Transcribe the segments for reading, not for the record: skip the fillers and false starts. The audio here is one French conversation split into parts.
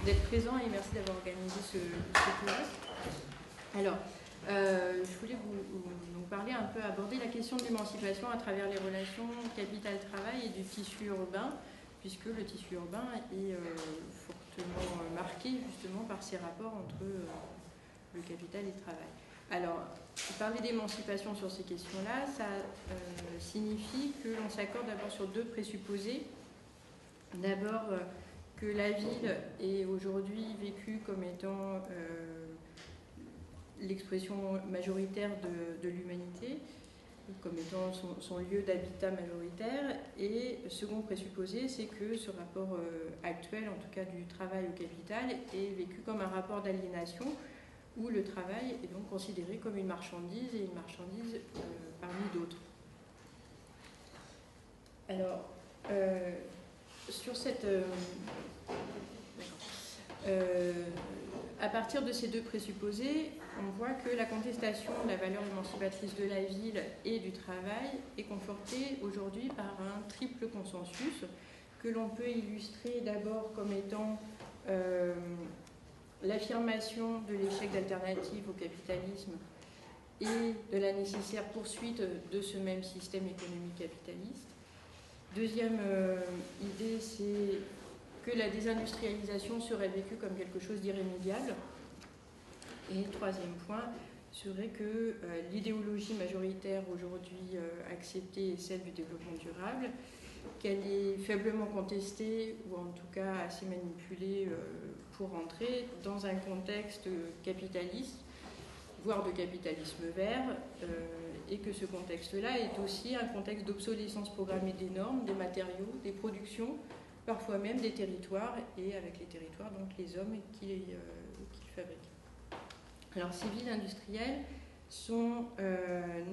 d'être présent et merci d'avoir organisé ce colloque. Alors, je voulais vous parler un peu, aborder la question de l'émancipation à travers les relations capital-travail et du tissu urbain, puisque le tissu urbain est fortement marqué justement par ces rapports entre le capital et le travail. Alors, parler d'émancipation sur ces questions-là, ça signifie que l'on s'accorde d'abord sur deux présupposés. D'abord, que la ville est aujourd'hui vécue comme étant l'expression majoritaire de l'humanité, comme étant son lieu d'habitat majoritaire. Et second présupposé, c'est que ce rapport actuel, en tout cas du travail au capital, est vécu comme un rapport d'aliénation, où le travail est donc considéré comme une marchandise, et une marchandise parmi d'autres. Alors, sur cette... à partir de ces deux présupposés, on voit que la contestation de la valeur émancipatrice de la ville et du travail est confortée aujourd'hui par un triple consensus que l'on peut illustrer d'abord comme étant l'affirmation de l'échec d'alternative au capitalisme et de la nécessaire poursuite de ce même système économique capitaliste. Deuxième idée, c'est que la désindustrialisation serait vécue comme quelque chose d'irrémédiable. Et troisième point serait que l'idéologie majoritaire aujourd'hui acceptée est celle du développement durable, qu'elle est faiblement contestée ou en tout cas assez manipulée pour entrer dans un contexte capitaliste, voire de capitalisme vert, et que ce contexte-là est aussi un contexte d'obsolescence programmée des normes, des matériaux, des productions, parfois même des territoires, et avec les territoires, donc les hommes qui les fabriquent. Alors, ces villes industrielles sont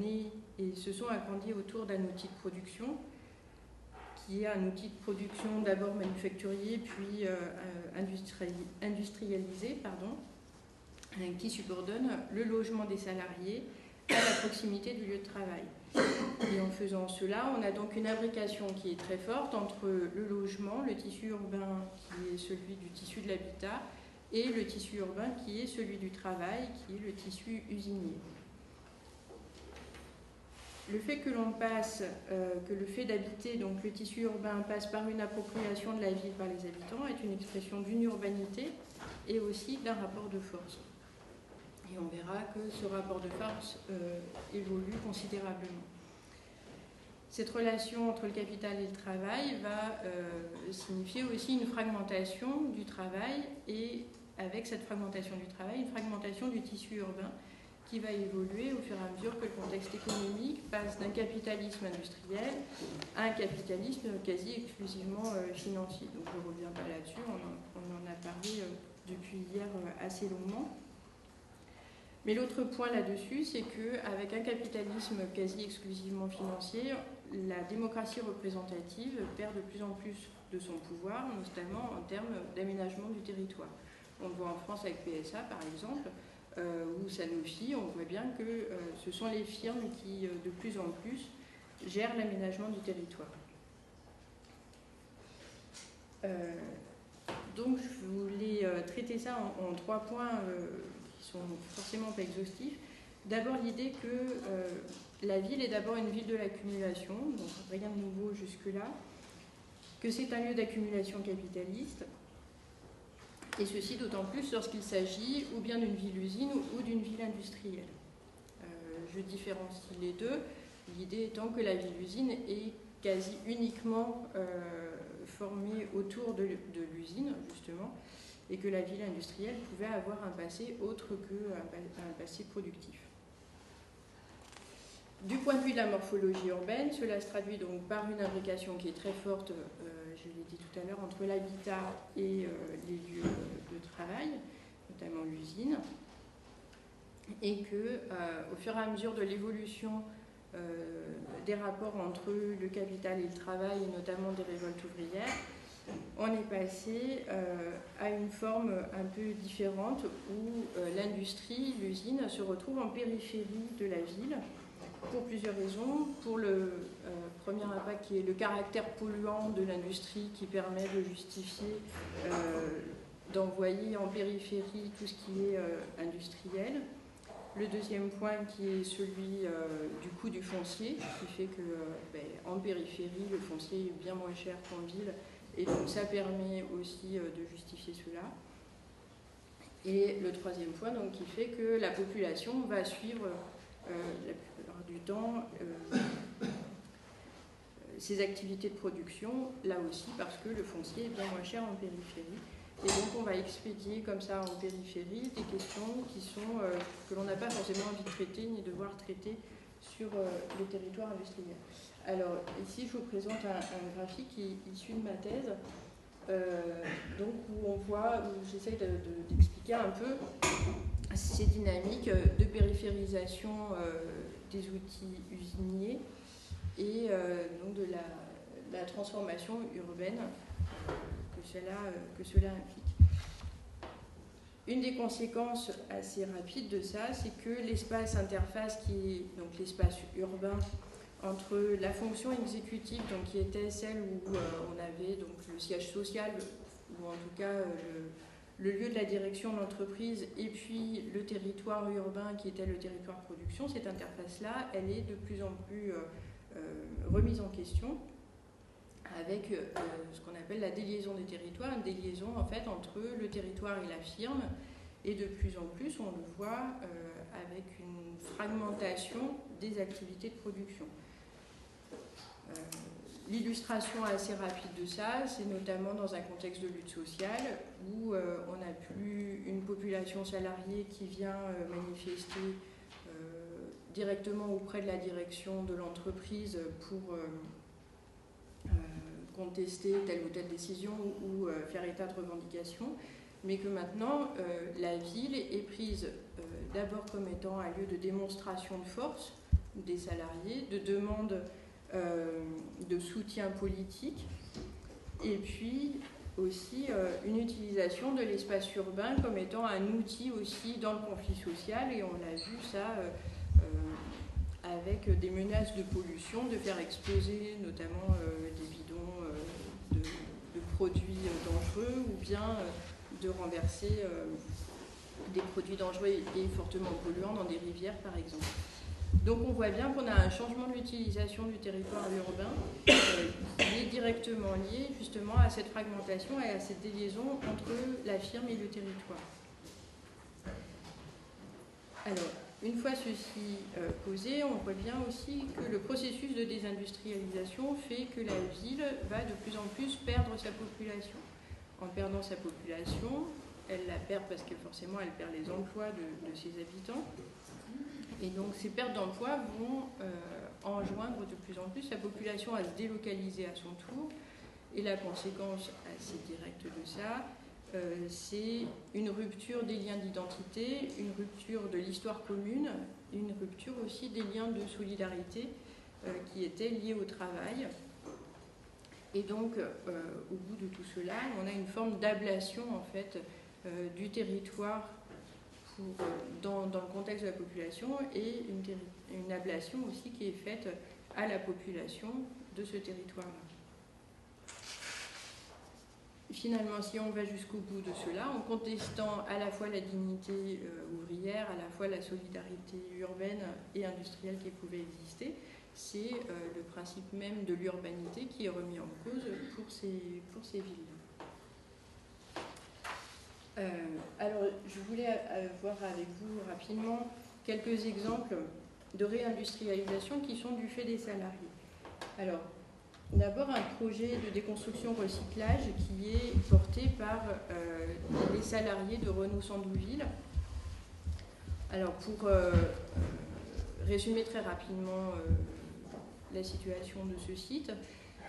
nées et se sont agrandies autour d'un outil de production, qui est un outil de production d'abord manufacturier, puis industrialisé, qui subordonne le logement des salariés à la proximité du lieu de travail. Et en faisant cela, on a donc une imbrication qui est très forte entre le logement, le tissu urbain qui est celui du tissu de l'habitat, et le tissu urbain qui est celui du travail, qui est le tissu usinier. Le fait que l'on passe, que le fait d'habiter, donc le tissu urbain, passe par une appropriation de la ville par les habitants est une expression d'une urbanité et aussi d'un rapport de force. Et on verra que ce rapport de force évolue considérablement. Cette relation entre le capital et le travail va signifier aussi une fragmentation du travail et avec cette fragmentation du travail, une fragmentation du tissu urbain qui va évoluer au fur et à mesure que le contexte économique passe d'un capitalisme industriel à un capitalisme quasi exclusivement financier. Donc je ne reviens pas là-dessus, on en a parlé depuis hier assez longuement. Mais l'autre point là-dessus, c'est qu'avec un capitalisme quasi exclusivement financier, la démocratie représentative perd de plus en plus de son pouvoir, notamment en termes d'aménagement du territoire. On le voit en France avec PSA, par exemple, ou Sanofi, on voit bien que ce sont les firmes qui, de plus en plus, gèrent l'aménagement du territoire. Donc, je voulais traiter ça en trois points qui sont forcément pas exhaustifs. D'abord, l'idée que la ville est d'abord une ville de l'accumulation, donc rien de nouveau jusque-là, que c'est un lieu d'accumulation capitaliste, et ceci d'autant plus lorsqu'il s'agit ou bien d'une ville-usine ou d'une ville industrielle. Je différencie les deux, l'idée étant que la ville-usine est quasi uniquement formée autour de l'usine, justement, et que la ville industrielle pouvait avoir un passé autre qu'un passé productif. Du point de vue de la morphologie urbaine, cela se traduit donc par une imbrication qui est très forte, je l'ai dit tout à l'heure, entre l'habitat et les lieux de travail, notamment l'usine, et que, au fur et à mesure de l'évolution des rapports entre le capital et le travail, et notamment des révoltes ouvrières, on est passé à une forme un peu différente où l'industrie, l'usine, se retrouve en périphérie de la ville pour plusieurs raisons. Pour le premier impact qui est le caractère polluant de l'industrie qui permet de justifier d'envoyer en périphérie tout ce qui est industriel. Le deuxième point qui est celui du coût du foncier, qui fait que en périphérie, le foncier est bien moins cher qu'en ville, et donc ça permet aussi de justifier cela. Et le troisième point donc, qui fait que la population va suivre la plupart du temps ces activités de production, là aussi parce que le foncier est bien moins cher en périphérie. Et donc on va expédier comme ça en périphérie des questions qui sont, que l'on n'a pas forcément envie de traiter ni de voir traiter sur le territoire industriel. Alors ici je vous présente un graphique qui est issu de ma thèse, donc où on voit, où j'essaye d'expliquer un peu ces dynamiques de périphérisation des outils usiniers et donc de la transformation urbaine que cela implique. Une des conséquences assez rapides de ça, c'est que l'espace interface, qui est donc l'espace urbain, entre la fonction exécutive, donc qui était celle où on avait donc le siège social, ou en tout cas le lieu de la direction de l'entreprise, et puis le territoire urbain qui était le territoire production, cette interface-là, elle est de plus en plus remise en question, avec ce qu'on appelle la déliaison des territoires, une déliaison en fait entre le territoire et la firme, et de plus en plus on le voit avec une fragmentation des activités de production. L'illustration assez rapide de ça, c'est notamment dans un contexte de lutte sociale où on n'a plus une population salariée qui vient manifester directement auprès de la direction de l'entreprise pour contester telle ou telle décision ou faire état de revendication, mais que maintenant la ville est prise d'abord comme étant un lieu de démonstration de force des salariés, de demande de soutien politique, et puis aussi une utilisation de l'espace urbain comme étant un outil aussi dans le conflit social, et on l'a vu ça avec des menaces de pollution, de faire exploser notamment des bidons de produits dangereux, ou bien de renverser des produits dangereux et fortement polluants dans des rivières par exemple. Donc on voit bien qu'on a un changement de l'utilisation du territoire urbain qui est directement lié justement à cette fragmentation et à cette déliaison entre la firme et le territoire. Alors, une fois ceci posé, on voit bien aussi que le processus de désindustrialisation fait que la ville va de plus en plus perdre sa population. En perdant sa population, elle la perd parce que forcément elle perd les emplois de ses habitants. Et donc ces pertes d'emplois vont enjoindre de plus en plus sa population à se délocaliser à son tour. Et la conséquence assez directe de ça, c'est une rupture des liens d'identité, une rupture de l'histoire commune, une rupture aussi des liens de solidarité qui étaient liés au travail. Et donc, au bout de tout cela, on a une forme d'ablation en fait du territoire dans le contexte de la population, et une ablation aussi qui est faite à la population de ce territoire-là. Finalement, si on va jusqu'au bout de cela, en contestant à la fois la dignité ouvrière, à la fois la solidarité urbaine et industrielle qui pouvait exister, c'est le principe même de l'urbanité qui est remis en cause pour ces villes. Alors, je voulais voir avec vous rapidement quelques exemples de réindustrialisation qui sont du fait des salariés. Alors, d'abord, un projet de déconstruction-recyclage qui est porté par les salariés de Renault Sandouville. Alors, pour résumer très rapidement la situation de ce site,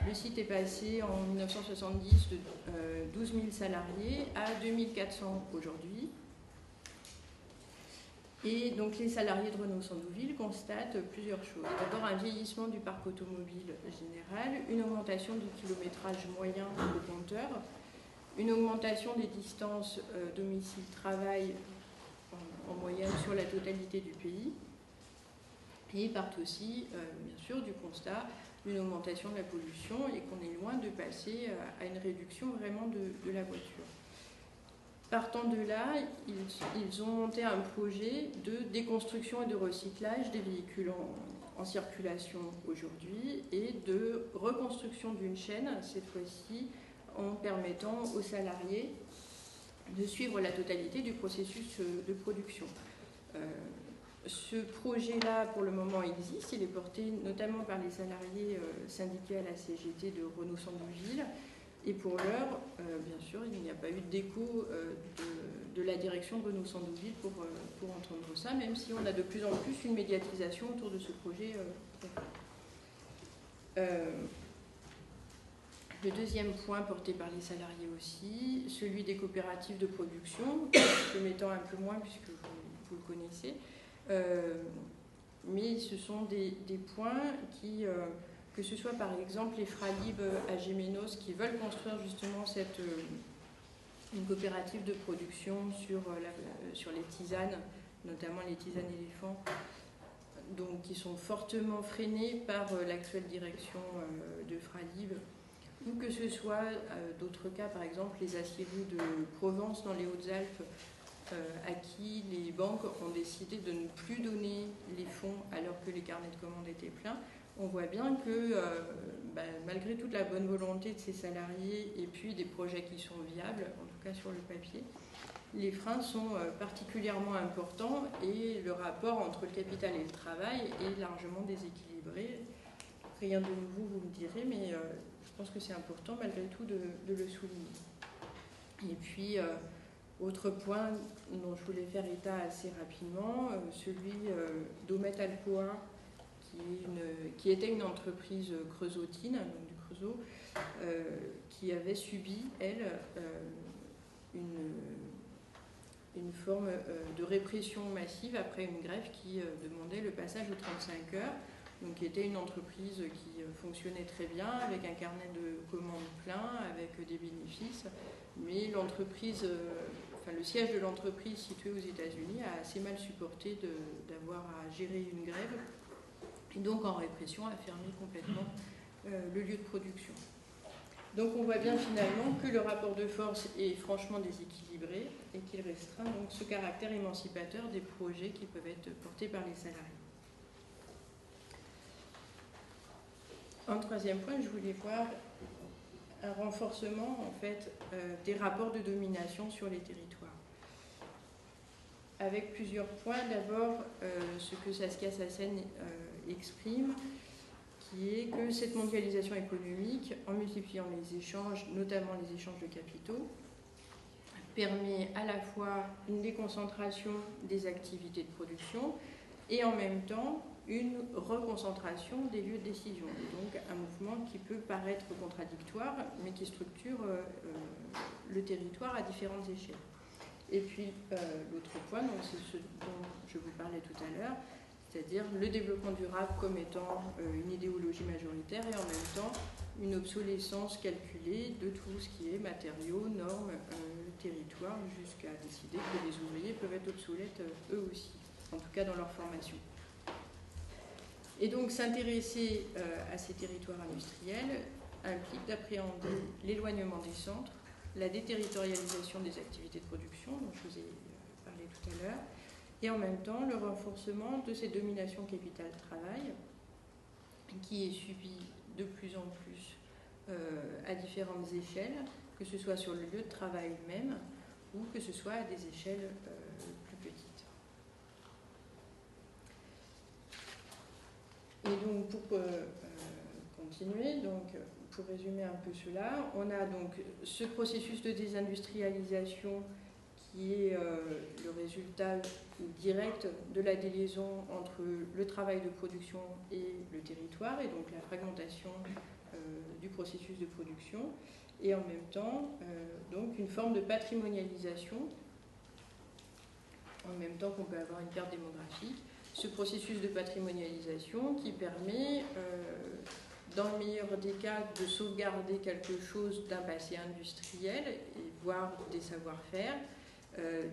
le site est passé en 1970 de 12 000 salariés à 2 400 aujourd'hui. Et donc les salariés de Renault Sandouville constatent plusieurs choses. D'abord un vieillissement du parc automobile général, une augmentation du kilométrage moyen de compteur, une augmentation des distances domicile-travail en moyenne sur la totalité du pays, Et ils partent aussi, bien sûr, du constat d'une augmentation de la pollution et qu'on est loin de passer à une réduction vraiment de la voiture. Partant de là, ils ont monté un projet de déconstruction et de recyclage des véhicules en circulation aujourd'hui et de reconstruction d'une chaîne, cette fois-ci en permettant aux salariés de suivre la totalité du processus de production. Ce projet-là, pour le moment, existe. Il est porté notamment par les salariés syndiqués à la CGT de Renault Sandouville. Et pour l'heure, bien sûr, il n'y a pas eu d'écho de la direction de Renault Sandouville pour entendre ça, même si on a de plus en plus une médiatisation autour de ce projet. Le deuxième point porté par les salariés aussi, celui des coopératives de production, je m'étends un peu moins puisque vous le connaissez, mais ce sont des points qui... que ce soit par exemple les Fralib à Gémenos qui veulent construire justement une coopérative de production sur les tisanes, notamment les tisanes éléphants, donc qui sont fortement freinées par l'actuelle direction de Fralib, ou que ce soit d'autres cas, par exemple les aciéries de Provence dans les Hautes-Alpes, à qui les banques ont décidé de ne plus donner les fonds alors que les carnets de commandes étaient pleins. On voit bien que malgré toute la bonne volonté de ces salariés et puis des projets qui sont viables, en tout cas sur le papier, les freins sont particulièrement importants et le rapport entre le capital et le travail est largement déséquilibré. Rien de nouveau, vous me direz, mais je pense que c'est important malgré tout de le souligner. Et puis, autre point dont je voulais faire état assez rapidement, celui d'Omet Alcoa, qui était une entreprise creusotine, donc du Creusot, qui avait subi, elle, une forme de répression massive après une grève qui demandait le passage aux 35 heures, donc qui était une entreprise qui fonctionnait très bien, avec un carnet de commandes plein, avec des bénéfices, mais l'entreprise, le siège de l'entreprise situé aux États-Unis a assez mal supporté d'avoir à gérer une grève, et donc en répression a fermé complètement le lieu de production. Donc on voit bien finalement que le rapport de force est franchement déséquilibré et qu'il restreint donc ce caractère émancipateur des projets qui peuvent être portés par les salariés. En troisième point, je voulais voir un renforcement en fait, des rapports de domination sur les territoires. Avec plusieurs points. D'abord, ce que Saskia Sassen exprime, qui est que cette mondialisation économique, en multipliant les échanges, notamment les échanges de capitaux, permet à la fois une déconcentration des activités de production et en même temps une reconcentration des lieux de décision. Et donc un mouvement qui peut paraître contradictoire, mais qui structure le territoire à différentes échelles. Et puis l'autre point, c'est ce dont je vous parlais tout à l'heure, c'est-à-dire le développement durable comme étant une idéologie majoritaire et en même temps une obsolescence calculée de tout ce qui est matériaux, normes, territoire, jusqu'à décider que les ouvriers peuvent être obsolètes eux aussi, en tout cas dans leur formation. Et donc s'intéresser à ces territoires industriels implique d'appréhender l'éloignement des centres, la déterritorialisation des activités de production, dont je vous ai parlé tout à l'heure, et en même temps le renforcement de ces dominations capital-travail qui est subi de plus en plus à différentes échelles, que ce soit sur le lieu de travail même ou que ce soit à des échelles plus petites. Et donc pour continuer, pour résumer un peu cela, on a donc ce processus de désindustrialisation qui est le résultat direct de la déliaison entre le travail de production et le territoire, et donc la fragmentation du processus de production, et en même temps donc une forme de patrimonialisation, en même temps qu'on peut avoir une perte démographique, ce processus de patrimonialisation qui permet, dans le meilleur des cas, de sauvegarder quelque chose d'un passé industriel, et voire des savoir-faire,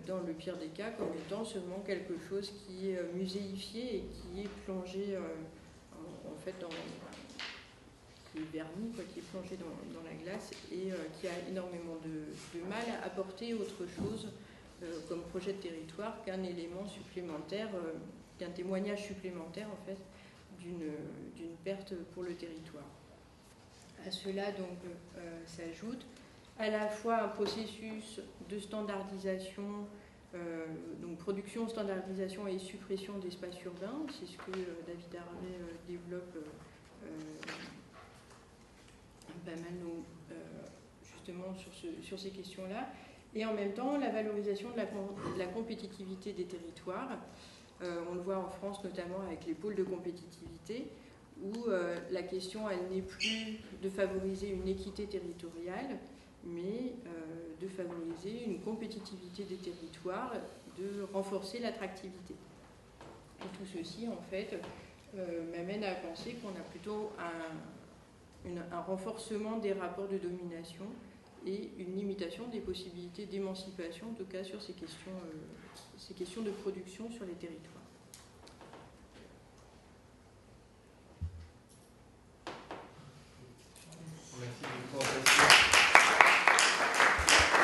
dans le pire des cas, comme étant seulement quelque chose qui est muséifié et qui est plongé en fait qui est verni, qui est plongé dans la glace et qui a énormément de mal à apporter autre chose comme projet de territoire qu'un élément supplémentaire, qu'un témoignage supplémentaire en fait d'une perte pour le territoire. À cela donc s'ajoute à la fois un processus de standardisation, donc production, standardisation et suppression d'espaces urbains, c'est ce que David Harvey développe pas mal justement sur ces questions-là, et en même temps la valorisation de la compétitivité des territoires. On le voit en France notamment avec les pôles de compétitivité, où la question elle n'est plus de favoriser une équité territoriale, mais de favoriser une compétitivité des territoires, de renforcer l'attractivité. Et tout ceci, en fait, m'amène à penser qu'on a plutôt un renforcement des rapports de domination et une limitation des possibilités d'émancipation, en tout cas sur ces questions de production sur les territoires.